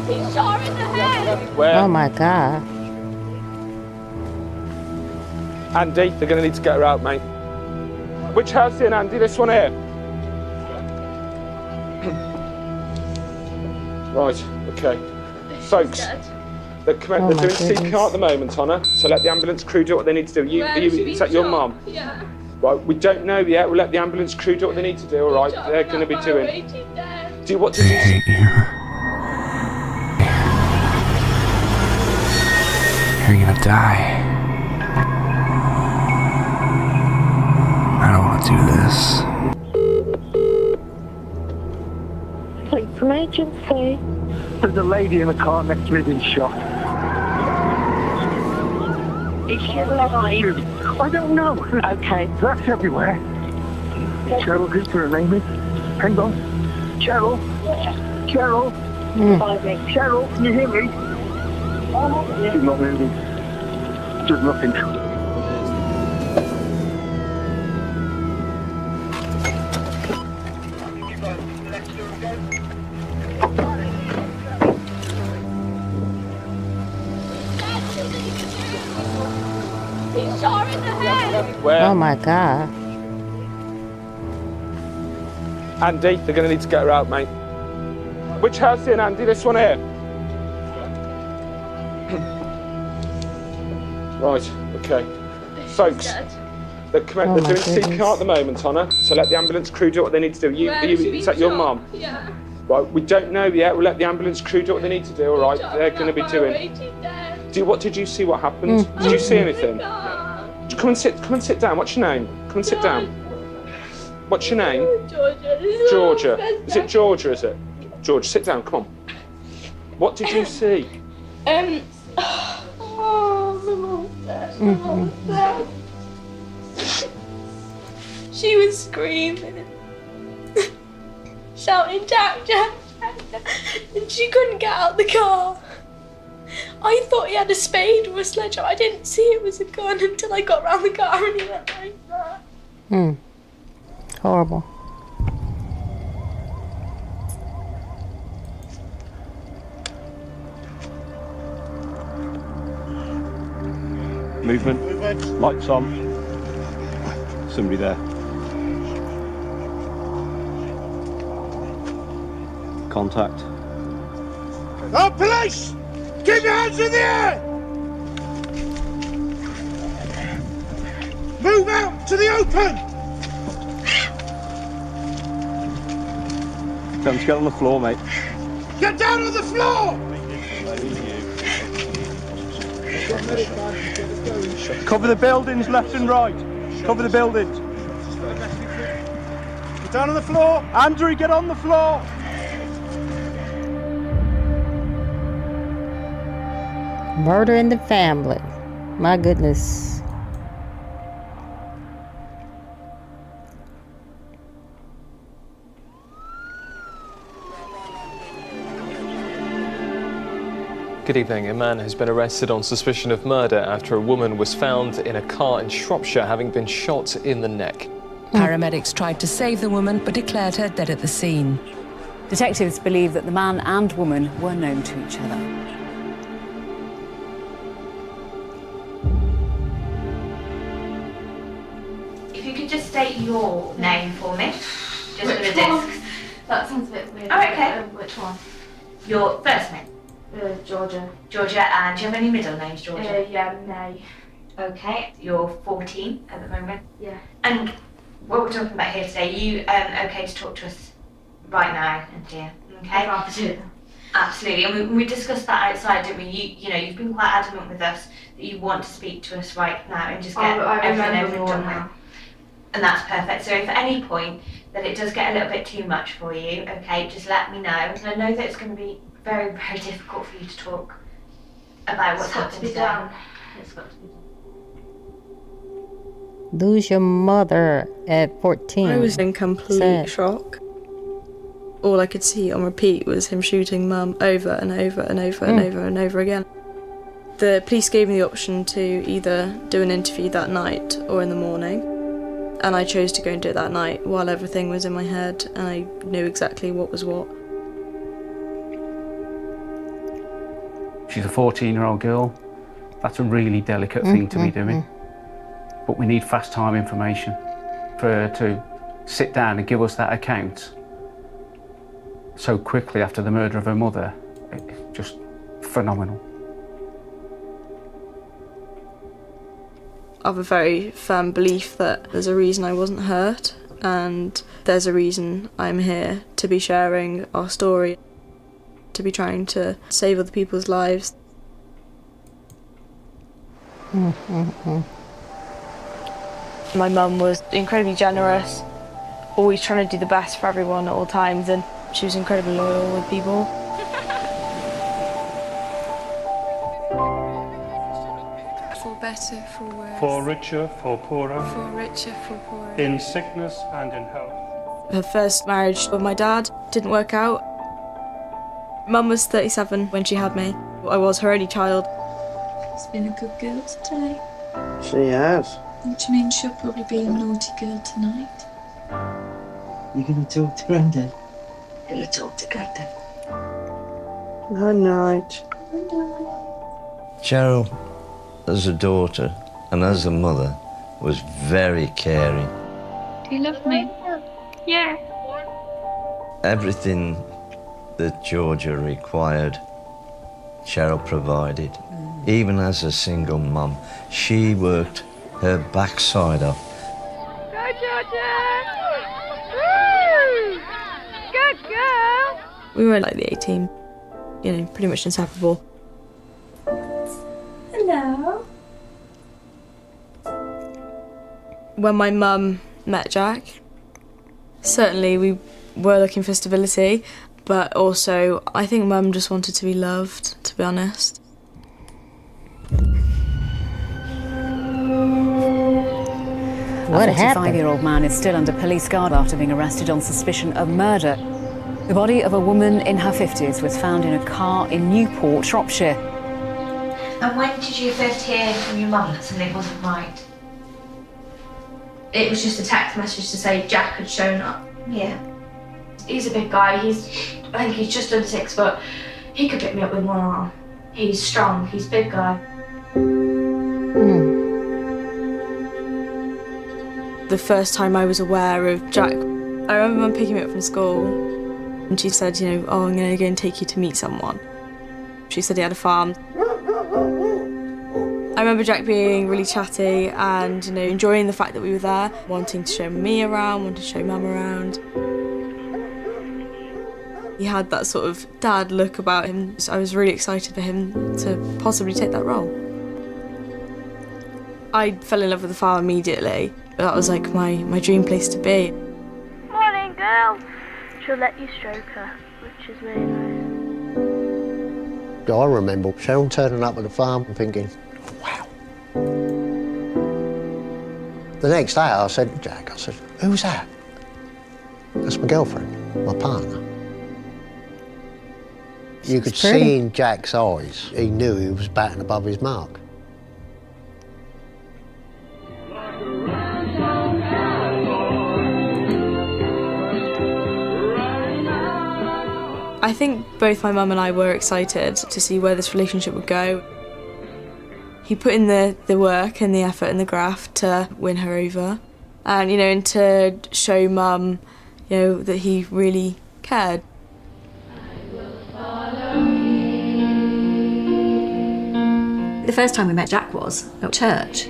He's shot in the head. Where? Oh my God. Andy, they're going to need to get her out, mate. Which house in, Andy? This one here? Right, okay. Folks, they're doing CPR at the moment on her, so let the ambulance crew do what they need to do. Is that your mum? Yeah. Right, we don't know yet. We'll let the ambulance crew do what they need to do, all right? They're going to be doing. What did you see? You're gonna die. I don't want to do this. Police emergency. There's a lady in the car next to me being shot. Is she alive? I don't know. Okay. That's everywhere. Cheryl, who's her name is? Hang on. Cheryl? Cheryl? Cheryl, can you hear me? She's not moving. There's nothing. He's shot in the head. Where? Oh my God. Andy, they're going to need to get her out, mate. Which house in, Andy? This one here? Right, okay. Folks, they're doing CPR at the moment on her, so let the ambulance crew do what they need to do. Is that your mum? Yeah. Right, we don't know yet. We'll let the ambulance crew do what they need to do, all right? They're going to be doing. What did you see? What happened? Did you see anything? Come and sit down. What's your name? Come and sit down. What's your name? Georgia. Georgia. Is it Georgia, is it? George, sit down, come on. What did you see? Oh, my mom's dead. My mom's dead. She was screaming, shouting, Jack, Jack, Jack, Jack, and she couldn't get out the car. I thought he had a spade or a sledgehammer. I didn't see it was a gun until I got round the car and he went like that. Horrible. Movement. Lights on. Somebody there. Contact. Oh, police! Keep your hands in the air! Move out to the open! Tell them to get on the floor, mate. Get down on the floor! Cover the buildings left and right. Cover the buildings. Get down on the floor! Andrew, get on the floor! Murder in the family. My goodness. Good evening. A man has been arrested on suspicion of murder after a woman was found in a car in Shropshire having been shot in the neck. Paramedics tried to save the woman but declared her dead at the scene. Detectives believe that the man and woman were known to each other. If you could just state your name for me, just for the discs. That sounds a bit weird. Oh, okay. Which one? Your first name? Georgia. Georgia, and do you have any middle names, Georgia? Yeah, May. Okay, you're 14 at the moment. Yeah. And what we're talking about here today, you okay to talk to us right now and here? Okay. Absolutely, and we discussed that outside, didn't we? You know, you've been quite adamant with us that you want to speak to us right now and just get everything done with. And that's perfect. So if at any point that it does get a little bit too much for you, okay, just let me know. And I know that it's going to be very, very difficult for you to talk about what's happened today. It's got to be done. Lose your mother at 14. I was in complete shock. All I could see on repeat was him shooting Mum over and over and over and over and over again. The police gave me the option to either do an interview that night or in the morning, and I chose to go and do it that night while everything was in my head and I knew exactly what was what. She's a 14-year-old girl. That's a really delicate thing to be doing. But we need fast time information for her to sit down and give us that account so quickly after the murder of her mother. It's just phenomenal. I have a very firm belief that there's a reason I wasn't hurt, and there's a reason I'm here to be sharing our story, to be trying to save other people's lives. My mum was incredibly generous, always trying to do the best for everyone at all times, and she was incredibly loyal with people. For better, for worse. For richer, for poorer. For richer, for poorer. In sickness and in health. Her first marriage with my dad didn't work out. Mum was 37 when she had me. I was her only child. She's been a good girl today. She has. Which means she'll probably be a naughty girl tonight. You're going to talk to Grandad? I'm going to talk to Grandad. Good night. Cheryl, as a daughter and as a mother, was very caring. Do you love me? Yeah. Everything that Georgia required, Cheryl provided. Even as a single mum, she worked her backside off. Go, Georgia! Woo! Good girl! We were like the A-team, you know, pretty much inseparable. Hello. When my mum met Jack, certainly we were looking for stability, but also I think Mum just wanted to be loved, to be honest. A 45-year-old man is still under police guard after being arrested on suspicion of murder. The body of a woman in her 50s was found in a car in Newport, Shropshire. And when did you first hear from your mum that something wasn't right? It was just a text message to say Jack had shown up. Yeah. He's a big guy. I think he's just under 6 foot. He could pick me up with one arm. He's strong. He's a big guy. The first time I was aware of Jack, I remember Mum picking me up from school and she said, you know, oh, I'm going to go and take you to meet someone. She said he had a farm. I remember Jack being really chatty and, you know, enjoying the fact that we were there, wanting to show me around, wanting to show Mum around. He had that sort of dad look about him, so I was really excited for him to possibly take that role. I fell in love with the farm immediately. That was like my dream place to be. Morning, girl. She'll let you stroke her, which is really nice. I remember Cheryl turning up at the farm and thinking, wow. The next day I said to Jack, I said, who's that? That's my girlfriend, my partner. You could see in Jack's eyes, he knew he was batting above his mark. I think both my mum and I were excited to see where this relationship would go. He put in the work and the effort and the graft to win her over, and, you know, and to show Mum, you know, that he really cared. The first time we met Jack was at church.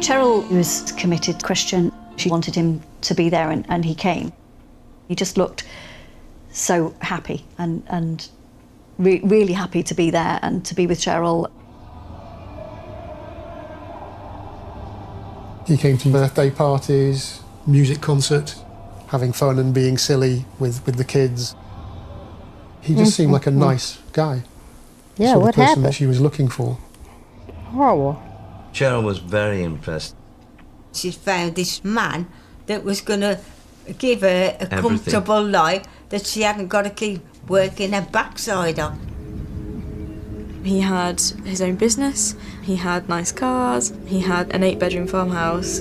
Cheryl was committed Christian. She wanted him to be there, and he came. He just looked so happy and really happy to be there and to be with Cheryl. He came to birthday parties, music concert, having fun and being silly with the kids. He just seemed like a nice guy. Yeah, sort what of person happened? that she was looking for. Horrible. Cheryl was very impressed. She found this man that was going to give her a Everything. comfortable life that she hadn't got to keep working her backside on. He had his own business, he had nice cars, he had an 8-bedroom farmhouse.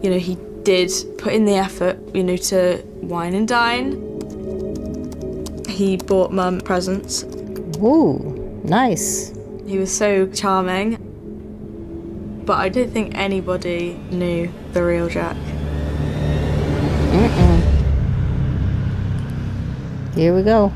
You know, he did put in the effort, you know, to wine and dine. He bought Mum presents. Ooh, nice. He was so charming. But I don't think anybody knew the real Jack. Here we go.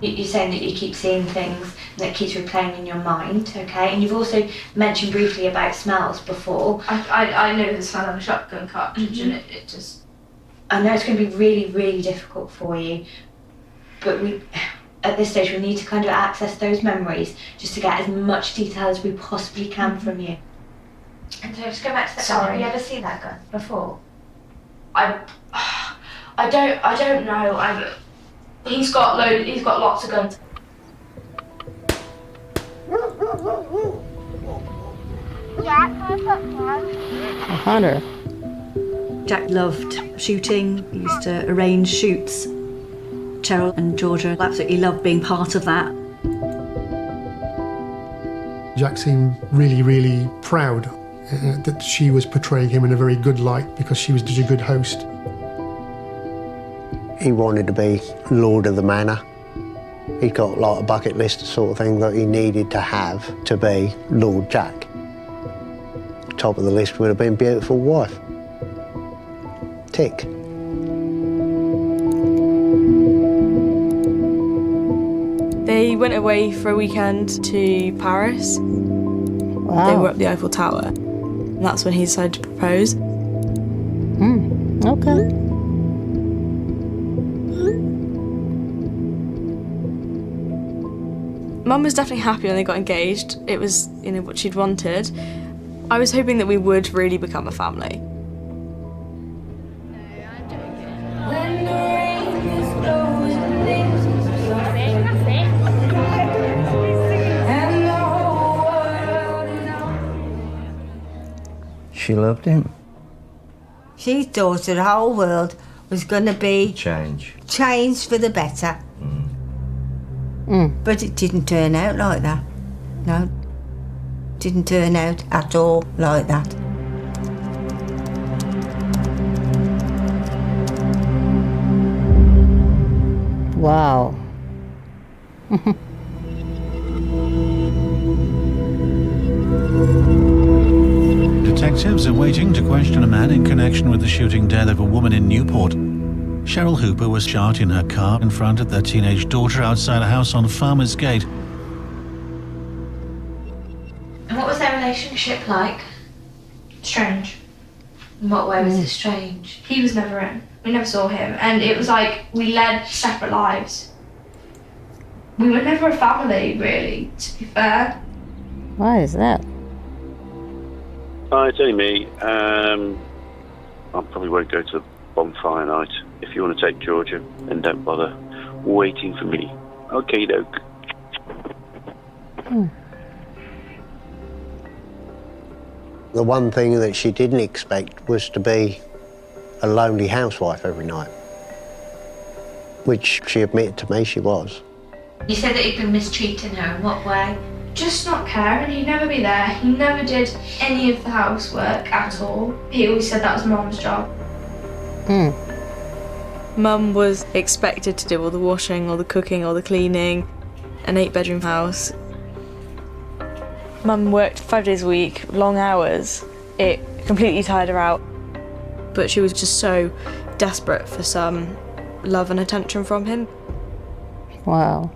You're saying that you keep seeing things and that keeps replaying in your mind, okay? And you've also mentioned briefly about smells before. I know the smell of a shotgun cartridge and it just... I know it's going to be really, really difficult for you, but at this stage we need to kind of access those memories just to get as much detail as we possibly can from you. And so just go back to that gun. Have you ever seen that gun before? I don't know. He's got lots of guns. A hunter. Jack loved shooting. He used to arrange shoots. Cheryl and Georgia absolutely loved being part of that. Jack seemed really, really proud that she was portraying him in a very good light because she was such a good host. He wanted to be Lord of the Manor. He got like a bucket list sort of thing that he needed to have to be Lord Jack. Top of the list would have been beautiful wife. Tick. They went away for a weekend to Paris. Wow. They were up the Eiffel Tower. And that's when he decided to propose. Okay. Mum was definitely happy when they got engaged. It was, what she'd wanted. I was hoping that we would really become a family. She loved him. She thought the whole world was going to be changed for the better. But it didn't turn out like that. No, didn't turn out at all like that. Wow. Detectives are waiting to question a man in connection with the shooting death of a woman in Newport. Cheryl Hooper was shot in her car in front of their teenage daughter outside a house on Farmer's Gate. And what was their relationship like? Strange. In what way was it strange? He was never in. We never saw him. And it was like we led separate lives. We were never a family, really, to be fair. Why is that? Hi, it's only me. I probably won't go to bonfire night. If you want to take Georgia, then don't bother waiting for me. Okay, doke. The one thing that she didn't expect was to be a lonely housewife every night, which she admitted to me she was. You said that you'd been mistreating her. In what way? Just not caring. He'd never be there. He never did any of the housework at all. He always said that was Mum's job. Mum was expected to do all the washing, all the cooking, all the cleaning. An 8-bedroom house. Mum worked 5 days a week, long hours. It completely tired her out. But she was just so desperate for some love and attention from him. Wow.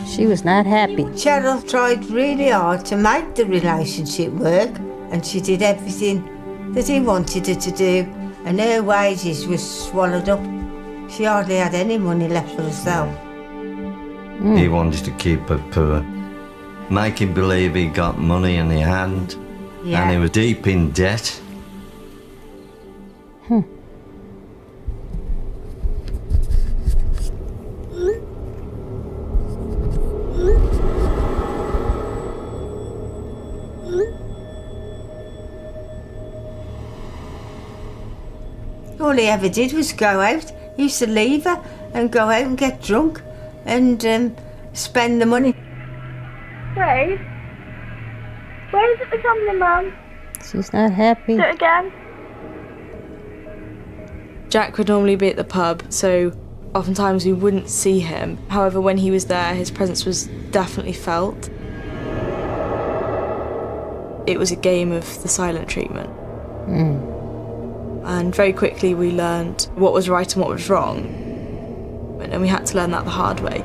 She was not happy. Cheryl tried really hard to make the relationship work, and she did everything that he wanted her to do, and her wages were swallowed up. She hardly had any money left for herself. He wanted to keep her poor, making believe he got money and he hadn't, and he was deep in debt. All he ever did was go out. He used to leave her and go out and get drunk and spend the money. Treu? Where is it becoming, Mum? She's not happy. Do it again. Jack would normally be at the pub, so oftentimes we wouldn't see him. However, when he was there, his presence was definitely felt. It was a game of the silent treatment. And very quickly we learned what was right and what was wrong. And we had to learn that the hard way.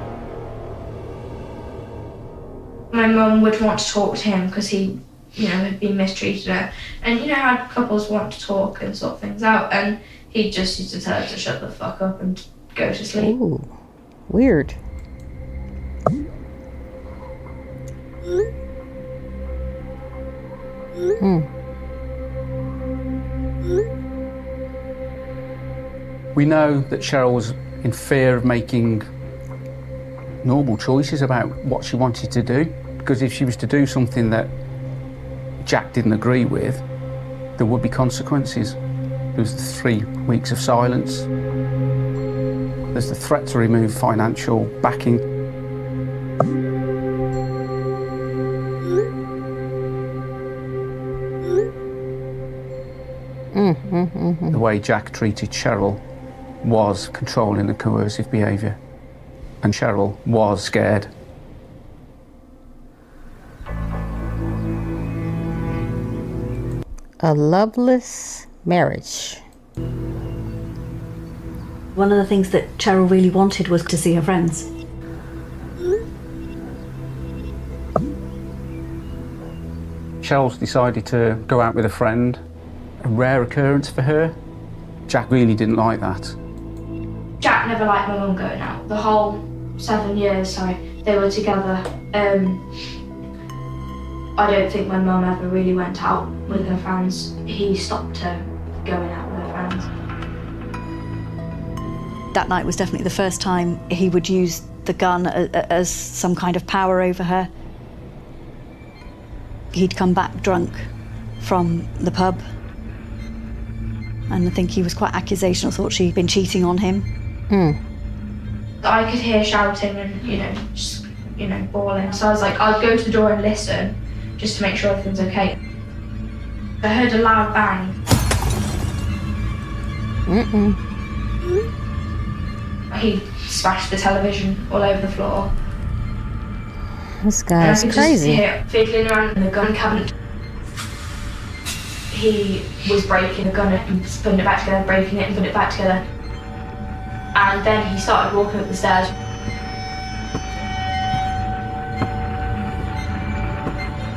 My mum would want to talk to him because he, had been mistreated her. And how couples want to talk and sort things out. And he just used to tell her to shut the fuck up and go to sleep. Ooh, weird. We know that Cheryl was in fear of making normal choices about what she wanted to do, because if she was to do something that Jack didn't agree with, there would be consequences. There was the 3 weeks of silence. There's the threat to remove financial backing. The way Jack treated Cheryl was controlling and coercive behaviour, and Cheryl was scared. A loveless marriage. One of the things that Cheryl really wanted was to see her friends. Cheryl's decided to go out with a friend, a rare occurrence for her. Jack really didn't like that. Jack never liked my mum going out. The whole 7 years, they were together. I don't think my mum ever really went out with her friends. He stopped her going out with her friends. That night was definitely the first time he would use the gun as some kind of power over her. He'd come back drunk from the pub, and I think he was quite accusational, thought she'd been cheating on him. I could hear shouting and, just, bawling. So I was like, I'll go to the door and listen, just to make sure everything's okay. I heard a loud bang. He smashed the television all over the floor. This guy's crazy. And I could just hear fiddling around in the gun cabinet. He was breaking the gun and putting it back together, breaking it and putting it back together. And then he started walking up the stairs.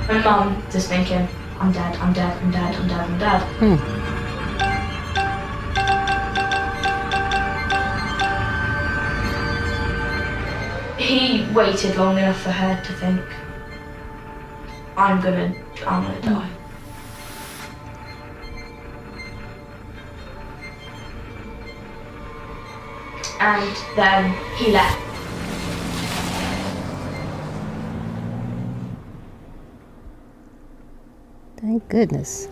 My mum just thinking, I'm dead, I'm dead, I'm dead, I'm dead, I'm dead. He waited long enough for her to think, I'm gonna die. And then he left. Thank goodness.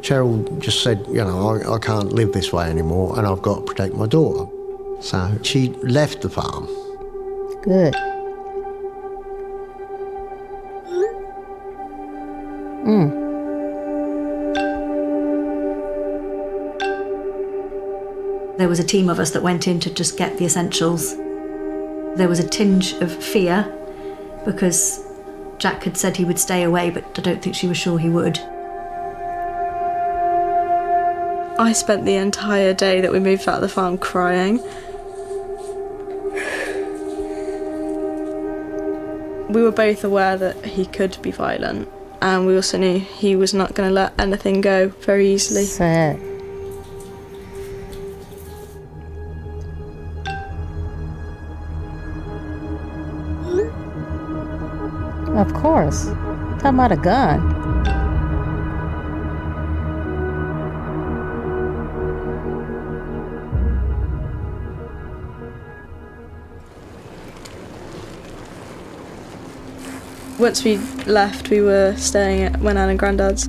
Cheryl just said, I can't live this way anymore and I've got to protect my daughter. So she left the farm. Good. There was a team of us that went in to just get the essentials. There was a tinge of fear because Jack had said he would stay away, but I don't think she was sure he would. I spent the entire day that we moved out of the farm crying. We were both aware that he could be violent, and we also knew he was not going to let anything go very easily. Sad. Of course. Talking about a gun. Once we left, we were staying at Nan and Grandad's.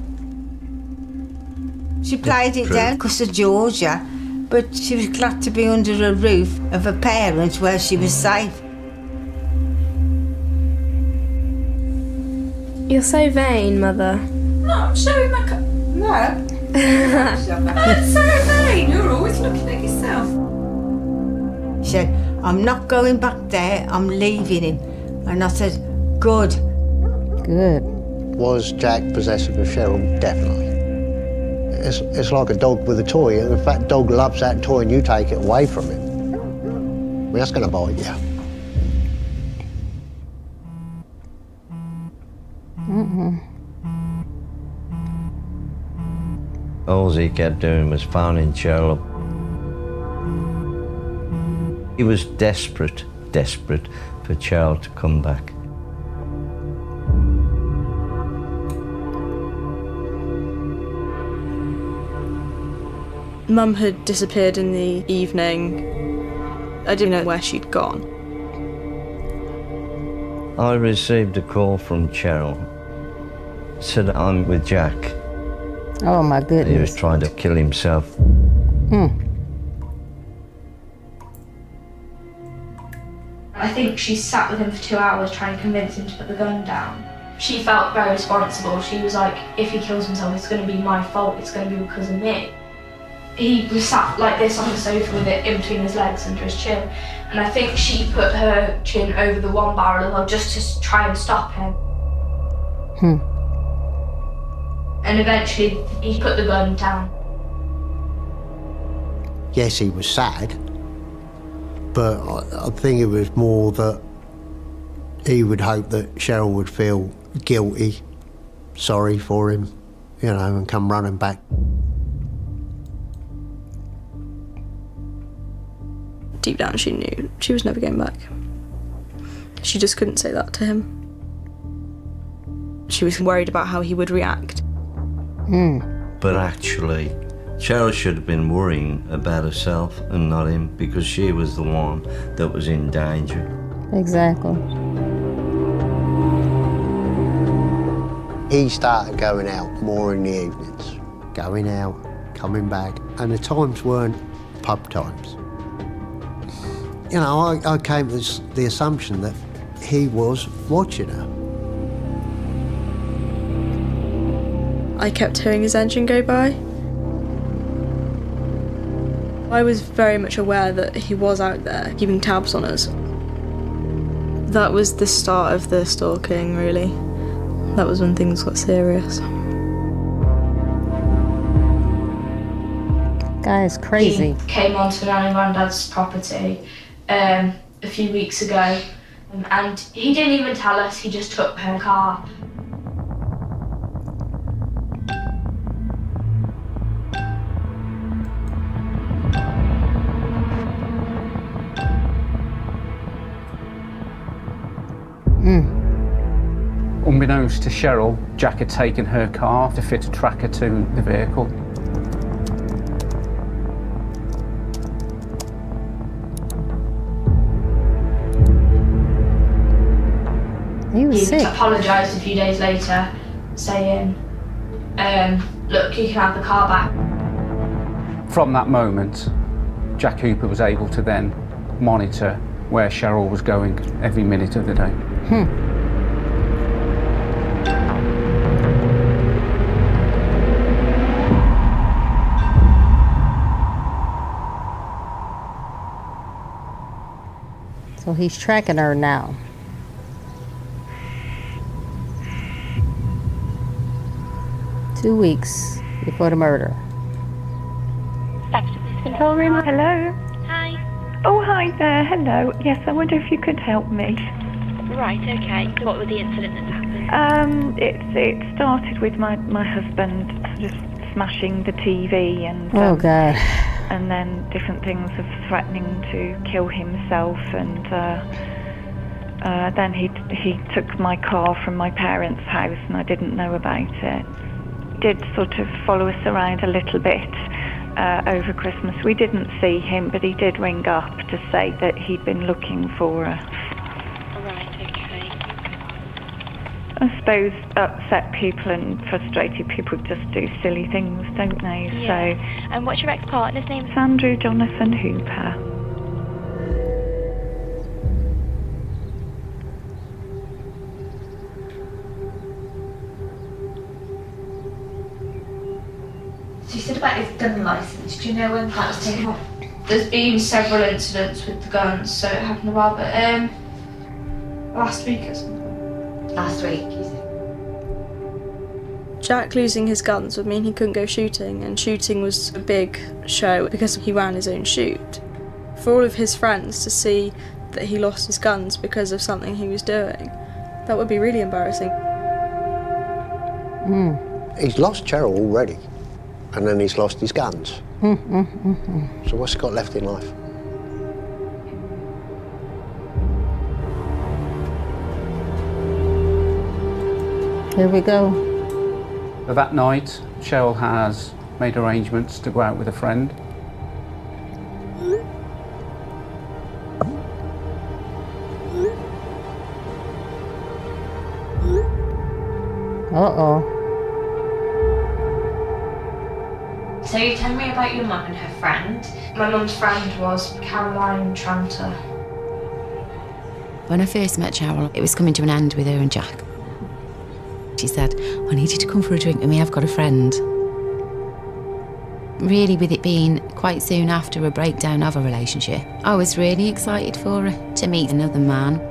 She played it down because of Georgia, but she was glad to be under a roof of her parents where she was safe. You're so vain, Mother. No, I'm showing my No. That's so vain. You're always looking at yourself. She said, I'm not going back there, I'm leaving him. And I said, good. Good. Was Jack possessive of Cheryl? Definitely. It's like a dog with a toy. If that dog loves that toy and you take it away from him, well, that's going to bite you. All he kept doing was phoning Cheryl up. He was desperate for Cheryl to come back. Mum had disappeared in the evening. I didn't know where she'd gone. I received a call from Cheryl. Said, I'm with Jack. Oh my goodness. He was trying to kill himself. I think she sat with him for 2 hours trying to convince him to put the gun down. She felt very responsible. She was like, if he kills himself, it's going to be my fault. It's going to be because of me. He was sat like this on the sofa with it in between his legs under his chin. And I think she put her chin over the one barrel as well just to try and stop him. And eventually he put the gun down. Yes, he was sad, but I think it was more that he would hope that Cheryl would feel guilty, sorry for him, you know, and come running back. Deep down she knew she was never going back. She just couldn't say that to him. She was worried about how he would react. But actually, Cheryl should have been worrying about herself and not him, because she was the one that was in danger. Exactly. He started going out more in the evenings, going out, coming back, and the times weren't pub times. You know, I came to the assumption that he was watching her. I kept hearing his engine go by. I was very much aware that he was out there keeping tabs on us. That was the start of the stalking, really. That was when things got serious. Guy is crazy. He came onto Nan and Grandad's property a few weeks ago, and he didn't even tell us, he just took her car. Unbeknownst to Cheryl, Jack had taken her car to fit a tracker to the vehicle. He was sick. He apologised a few days later, saying, look, you can have the car back. From that moment, Jack Hooper was able to then monitor where Cheryl was going every minute of the day. So he's tracking her now. Two weeks before the murder. Control room, hello? Hi. Oh, hi there, hello. Yes, I wonder if you could help me. Right, okay. What was the incident that happened? It started with my husband sort of smashing the TV and... Oh, God. And then different things of threatening to kill himself, and then he took my car from my parents' house and I didn't know about it. Did sort of follow us around a little bit over Christmas. We didn't see him, but he did ring up to say that he'd been looking for us. Right, okay. I suppose upset people and frustrated people just do silly things, don't they? Yeah. So. And what's your ex-partner's name? Andrew Jonathan Hooper. So you said about his gun licence. Do you know when that was taken off? There's been several incidents with the guns, so it happened a while, but last week or something. Last week, you said. Jack losing his guns would mean he couldn't go shooting, and shooting was a big show because he ran his own shoot. For all of his friends to see that he lost his guns because of something he was doing, that would be really embarrassing. He's lost Cheryl already, and then he's lost his guns. So what's he got left in life? Here we go. So that night, Cheryl has made arrangements to go out with a friend. Uh-oh. So you tell me about your mum and her friend. My mum's friend was Caroline Tranter. When I first met Cheryl, it was coming to an end with her and Jack. She said, I need you to come for a drink with me, I've got a friend. Really, with it being quite soon after a breakdown of a relationship, I was really excited for her to meet another man.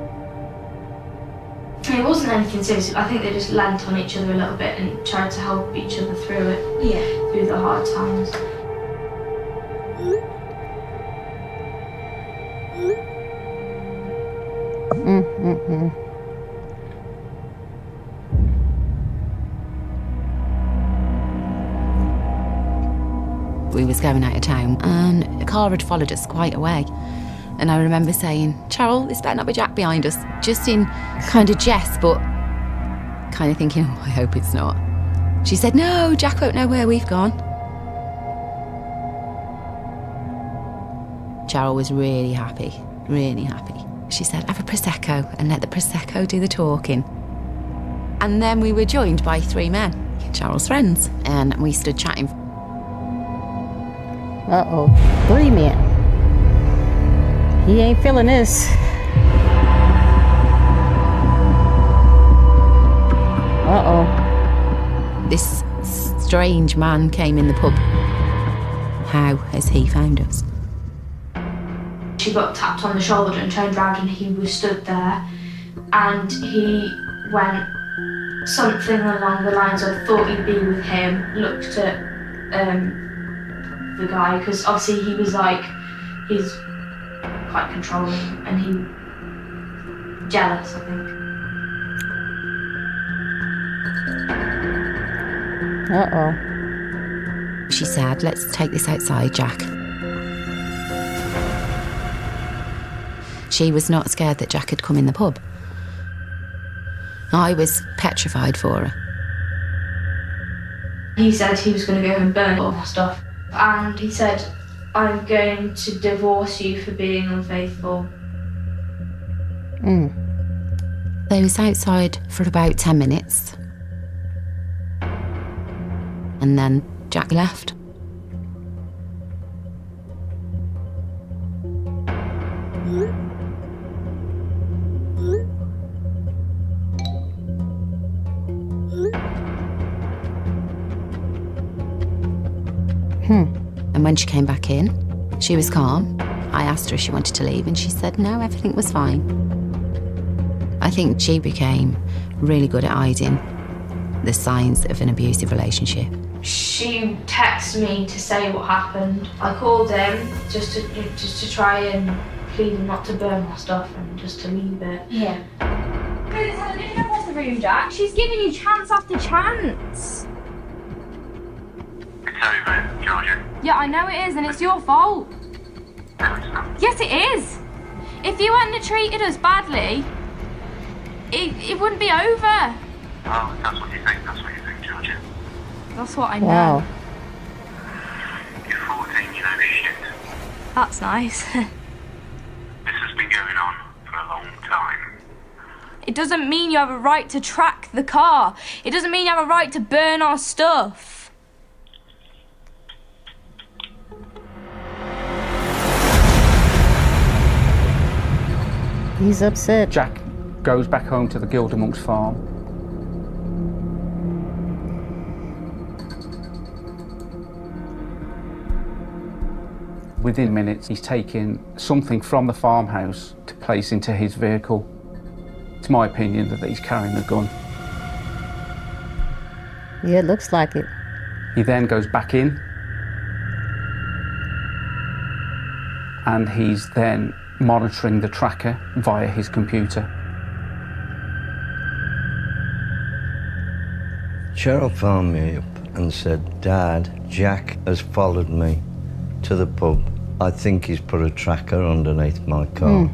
It wasn't anything serious. I think they just leant on each other a little bit and tried to help each other through it. Yeah. Through the hard times. We was going out of town and a car had followed us quite a way. And I remember saying, Cheryl, this better not be Jack behind us. Just in kind of jest, but kind of thinking, oh, I hope it's not. She said, no, Jack won't know where we've gone. Cheryl was really happy, really happy. She said, have a Prosecco and let the Prosecco do the talking. And then we were joined by 3 men, Cheryl's friends, and we stood chatting. Uh-oh. 3 men. He ain't feeling this. Uh-oh. This strange man came in the pub. How has he found us? She got tapped on the shoulder and turned around and he was stood there and he went something along the lines of thought you'd be with him, looked at the guy because obviously he was like, he's quite controlling and he jealous, I think. Uh-oh. She said, let's take this outside, Jack. She was not scared that Jack had come in the pub. I was petrified for her. He said he was going to go and burn all my stuff. And he said, I'm going to divorce you for being unfaithful. They was outside for about 10 minutes. And then Jack left. And when she came back in, she was calm. I asked her if she wanted to leave and she said no, everything was fine. I think she became really good at hiding the signs of an abusive relationship. She texted me to say what happened. I called him just to try and plead him not to burn my stuff and just to leave it. Yeah. Where's the room, Jack? She's giving you chance after chance. It's over, Georgia. Yeah, I know it is, and it's your fault. No, it's not. Yes, it is. If you hadn't have treated us badly, it wouldn't be over. Oh, that's what you think, Georgia. That's what I know. Wow. You're 14, you know shit. That's nice. This has been going on for a long time. It doesn't mean you have a right to track the car. It doesn't mean you have a right to burn our stuff. He's upset. Jack goes back home to the Gildermonks farm. Within minutes, he's taking something from the farmhouse to place into his vehicle. It's my opinion that he's carrying a gun. Yeah, it looks like it. He then goes back in, and he's then monitoring the tracker via his computer. Cheryl phoned me up and said, Dad, Jack has followed me to the pub. I think he's put a tracker underneath my car.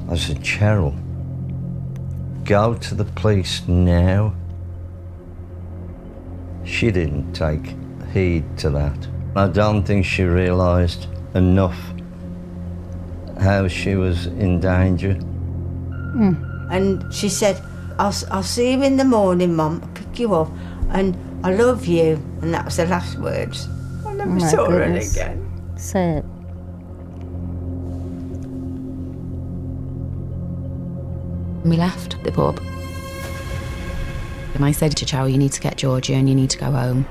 I said, Cheryl, go to the police now. She didn't take heed to that. I don't think she realised enough how she was in danger. And she said, I'll see you in the morning, Mum. I'll pick you up, and I love you. And that was the last words. I never saw her again. Sad. We left the pub. And I said to Cheryl, you need to get Georgia and you need to go home.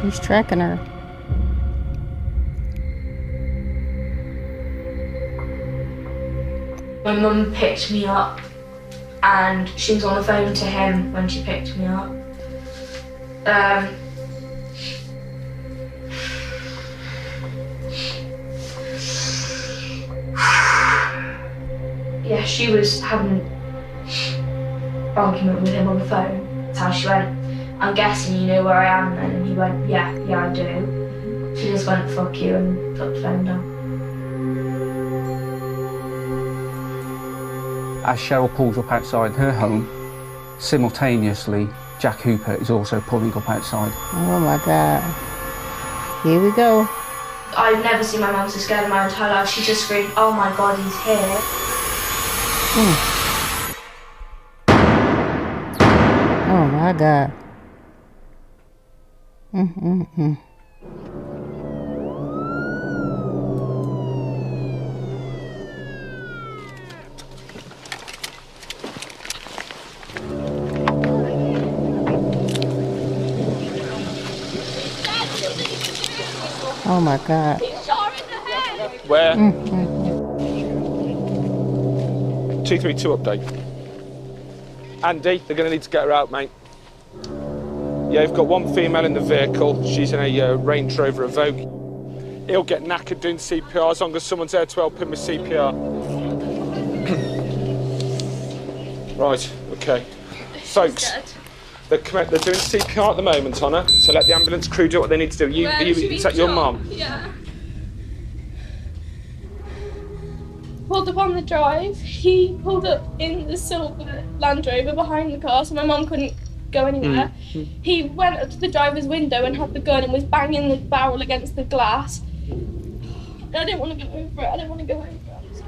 He's tracking her. My mum picked me up and she was on the phone to him when she picked me up. Yeah, she was having an argument with him on the phone. That's how she went, I'm guessing you know where I am then. And he went, yeah, I do. She just went, fuck you, and put the phone down. As Cheryl pulls up outside her home, simultaneously, Jack Hooper is also pulling up outside. Oh my God. Here we go. I've never seen my mum so scared in my entire life. She just screamed, oh my God, he's here. Oh my God. Oh my God. Where? 232 update. Andy, they're going to need to get her out, mate. Yeah, you've got one female in the vehicle. She's in a Range Rover Evoque. He'll get knackered doing CPR as long as someone's there to help him with CPR. Right, okay. Folks, they're doing CPR at the moment on her, so let the ambulance crew do what they need to do. Is that your mum? Yeah. Pulled up on the drive. He pulled up in the silver Land Rover behind the car, so my mum couldn't go anywhere. He went up to the driver's window and had the gun and was banging the barrel against the glass. I didn't want to go over it.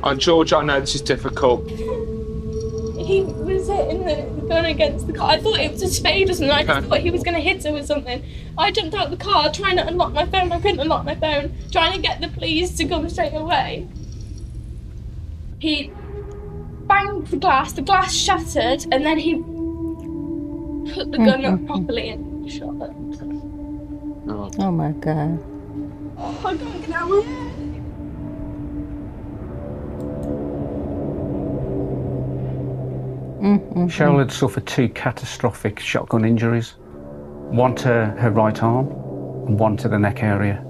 Oh, George, I know this is difficult. He was hitting the gun against the car. I thought it was a spade or something. I just thought he was going to hit her with something. I jumped out the car trying to unlock my phone. I couldn't unlock my phone. Trying to get the police to come straight away. He banged the glass shattered, and then he put the gun up properly and shot her. Oh my God. Oh, I can't get out of my head. Cheryl had suffered 2 catastrophic shotgun injuries. One to her right arm and one to the neck area.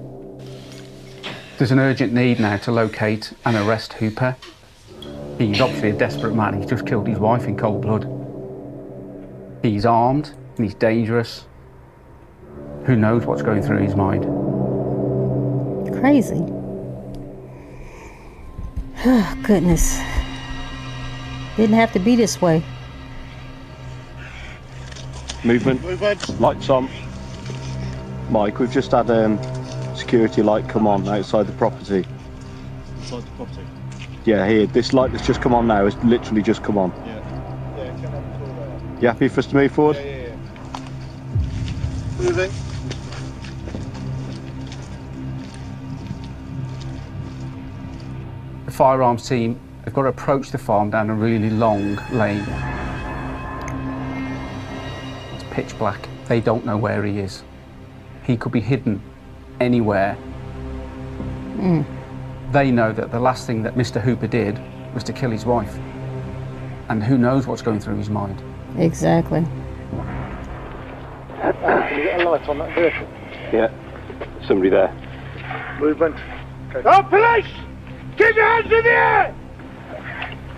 There's an urgent need now to locate and arrest Hooper. He's obviously a desperate man. He's just killed his wife in cold blood. He's armed and he's dangerous. Who knows what's going through his mind? Crazy. Oh, goodness. Didn't have to be this way. Movement. Lights on. Mike, we've just had security light come on outside the property. Inside the property? Yeah, here. This light that's just come on now has literally just come on. Yeah. Yeah, come on the floor there. You happy for us to move forward? Yeah. Moving. The firearms team have got to approach the farm down a really long lane. It's pitch black. They don't know where he is. He could be hidden anywhere. They know that the last thing that Mr. Hooper did was to kill his wife. And who knows what's going through his mind. Exactly. Can you get a light on that vehicle? Yeah. Somebody there. Movement. Okay. Oh, police! Keep your hands in the air!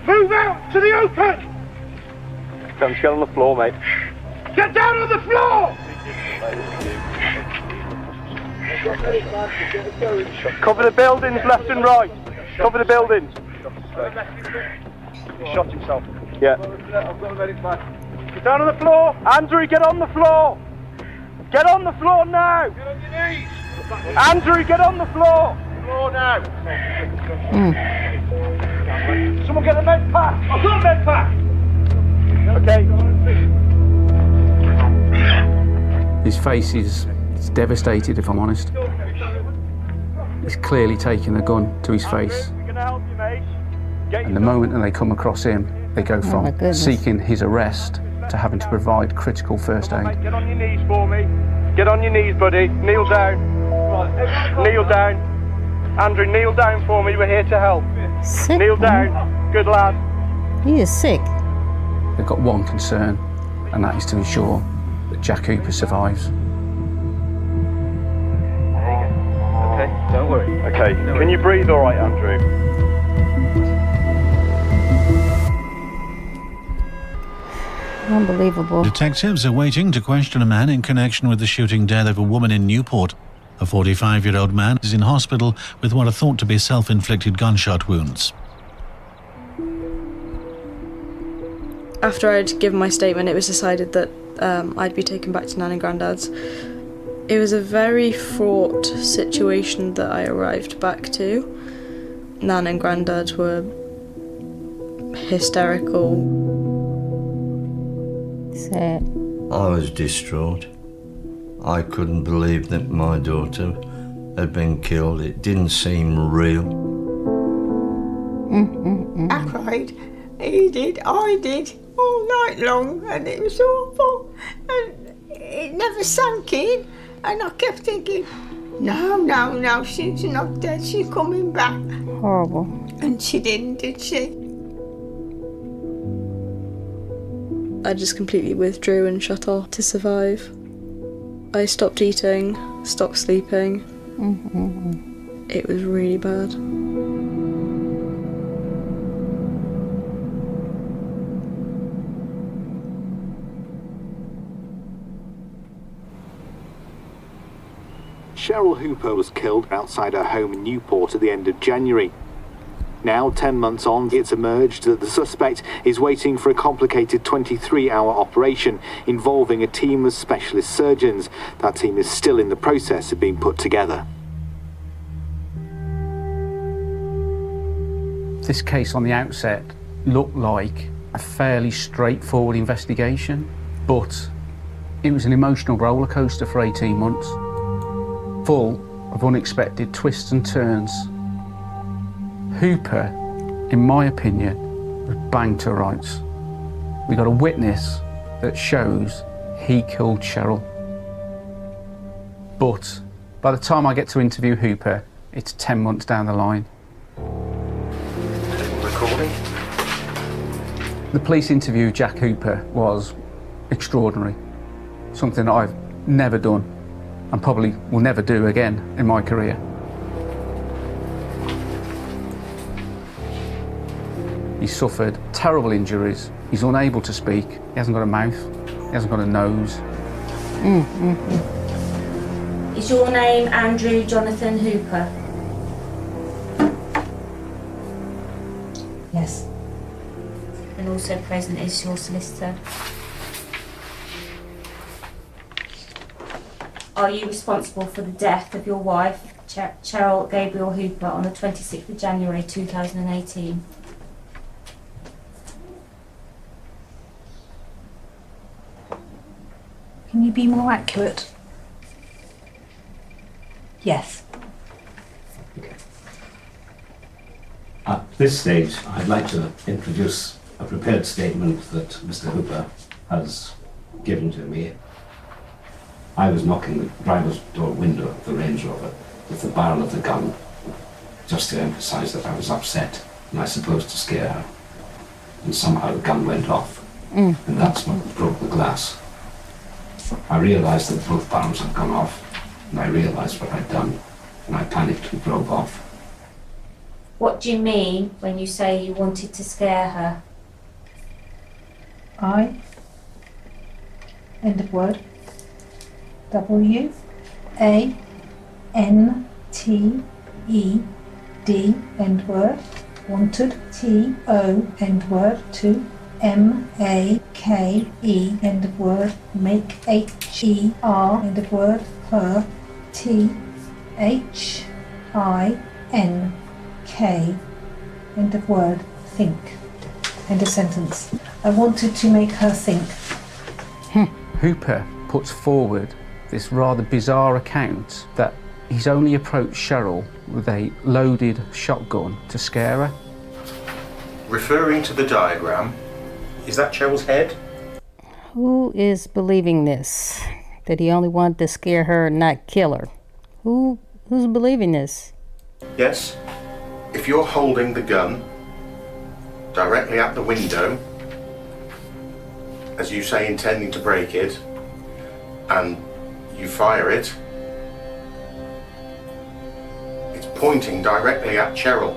Move out to the open! Come, get on the floor, mate. Get down on the floor! Cover the buildings left and right. Cover the buildings. He shot himself. Yeah. I've got a medic back. Get down on the floor! Andrew, get on the floor! Get on the floor now! Get on your knees! Andrew, get on the floor! Floor now! Someone get a med pack! I've got a med pack! Okay. His face is devastated, if I'm honest. He's clearly taken a gun to his face. And the moment that they come across him, they go from seeking his arrest to having to provide critical first aid. Get on your knees for me. Get on your knees, buddy. Kneel down. Kneel down. Andrew, kneel down for me. We're here to help. Sick, kneel man. down. Good lad. He is sick. They've got one concern, and that is to ensure that Jack Hooper survives. Okay, don't worry. Okay, can you breathe all right, Andrew? Unbelievable. Detectives are waiting to question a man in connection with the shooting death of a woman in Newport. A 45-year-old man is in hospital with what are thought to be self-inflicted gunshot wounds. After I'd given my statement, it was decided that I'd be taken back to Nan and Grandad's. It was a very fraught situation that I arrived back to. Nan and Grandad were hysterical. Sad. I was distraught. I couldn't believe that my daughter had been killed. It didn't seem real. I cried. He did, I did, all night long, and it was awful. And it never sank in, and I kept thinking, no, she's not dead, she's coming back. Horrible. And she didn't, did she? I just completely withdrew and shut off to survive. I stopped eating, stopped sleeping. It was really bad. Cheryl Hooper was killed outside her home in Newport at the end of January. Now, 10 months on, it's emerged that the suspect is waiting for a complicated 23-hour operation involving a team of specialist surgeons. That team is still in the process of being put together. This case on the outset looked like a fairly straightforward investigation, but it was an emotional roller coaster for 18 months, full of unexpected twists and turns. Hooper, in my opinion, was banged to rights. We got a witness that shows he killed Cheryl. But by the time I get to interview Hooper, it's 10 months down the line. Recording? The police interview of Jack Hooper was extraordinary. Something that I've never done and probably will never do again in my career. He's suffered terrible injuries. He's unable to speak. He hasn't got a mouth. He hasn't got a nose. Is your name Andrew Jonathan Hooper? Yes. And also present is your solicitor. are you responsible for the death of your wife, Cheryl Gabriel Hooper, on the 26th of January 2018? Can you be more accurate? Yes. At this stage, I'd like to introduce a prepared statement that Mr. Hooper has given to me. I was knocking the driver's door window of the Range Rover with the barrel of the gun, just to emphasise that I was upset and I suppose to scare her. And somehow the gun went off, and that's what broke the glass. I realised that both barrels had gone off, and I realised what I'd done, and I panicked and drove off. What do you mean when you say you wanted to scare her? I, end of word, W-A-N-T-E-D, end word, wanted, T-O, end word, to M-A-K-E, end of word, make, H-E-R, end of word, her, T-H-I-N-K, end of word, think, end of sentence. I wanted to make her think. Hooper puts forward this rather bizarre account that he's only approached Cheryl with a loaded shotgun to scare her. Referring to the diagram, is that Cheryl's head? Who is believing this? That he only wanted to scare her and not kill her? Who's believing this? Yes. If you're holding the gun directly at the window, as you say, intending to break it, and you fire it, it's pointing directly at Cheryl.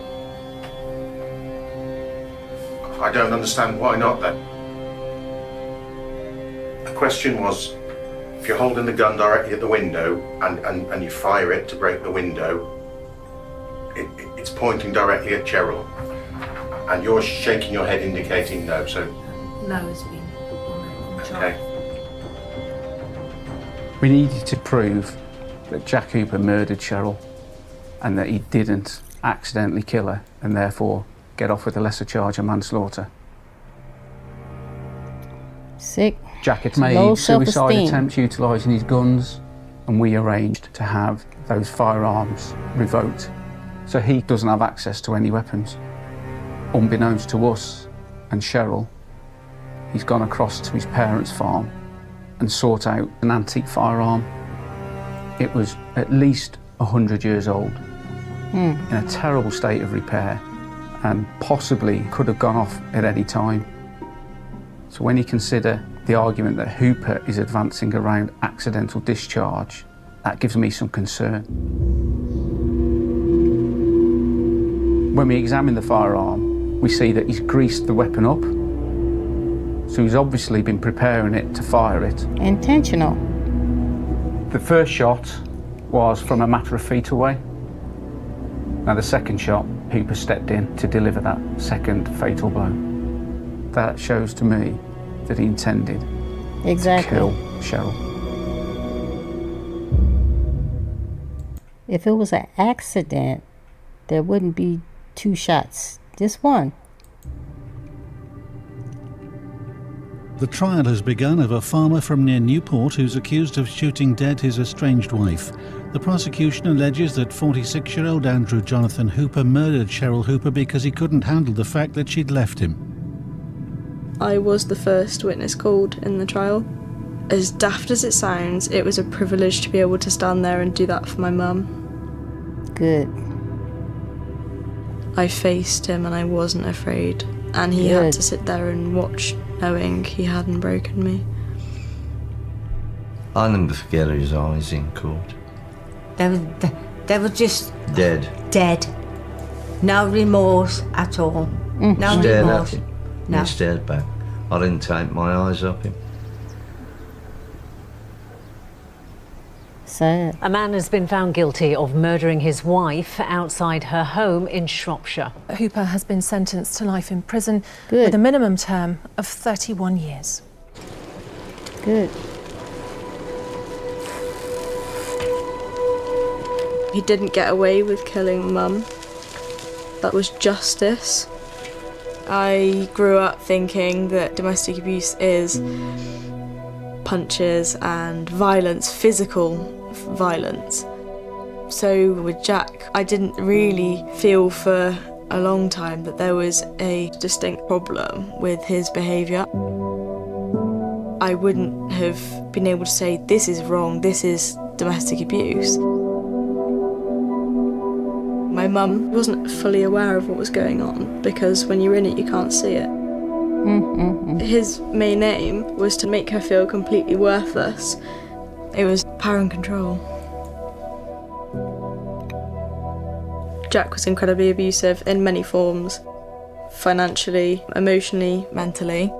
I don't understand why not then. The question was, if you're holding the gun directly at the window and you fire it to break the window, it's pointing directly at Cheryl. And you're shaking your head indicating no, so... No has been on the Okay. We needed to prove that Jack Hooper murdered Cheryl and that he didn't accidentally kill her and therefore get off with a lesser charge of manslaughter. Sick. Jack had Low made suicide self-esteem. attempts utilising his guns, and we arranged to have those firearms revoked so he doesn't have access to any weapons. Unbeknownst to us and Cheryl, he's gone across to his parents' farm and sought out an antique firearm. It was at least 100 years old, in a terrible state of repair, and possibly could have gone off at any time. So when you consider the argument that Hooper is advancing around accidental discharge, that gives me some concern. When we examine the firearm, we see that he's greased the weapon up, so he's obviously been preparing it to fire it. Intentional. The first shot was from a matter of feet away. Now the second shot, Hooper stepped in to deliver that second fatal blow. That shows to me that he intended to kill Cheryl. If it was an accident, there wouldn't be two shots, just one. The trial has begun of a farmer from near Newport who's accused of shooting dead his estranged wife. The prosecution alleges that 46-year-old Andrew Jonathan Hooper murdered Cheryl Hooper because he couldn't handle the fact that she'd left him. I was the first witness called in the trial. As daft as it sounds, it was a privilege to be able to stand there and do that for my mum. Good. I faced him and I wasn't afraid. And he had to sit there and watch, knowing he hadn't broken me. I'll never forget his eyes in court. They were just Dead. dead. No remorse at all. No Stared remorse. at him. No. He stared back. I didn't take my eyes off him. Sad. A man has been found guilty of murdering his wife outside her home in Shropshire. Hooper has been sentenced to life in prison with a minimum term of 31 years. Good. He didn't get away with killing Mum. That was justice. I grew up thinking that domestic abuse is punches and violence, physical violence. So with Jack, I didn't really feel for a long time that there was a distinct problem with his behaviour. I wouldn't have been able to say, this is wrong, this is domestic abuse. My mum wasn't fully aware of what was going on because when you're in it, you can't see it. His main aim was to make her feel completely worthless. It was power and control. Jack was incredibly abusive in many forms. Financially, emotionally, mentally.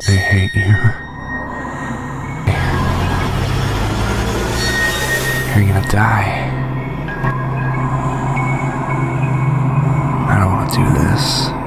They hate you. You're gonna die. I don't want to do this.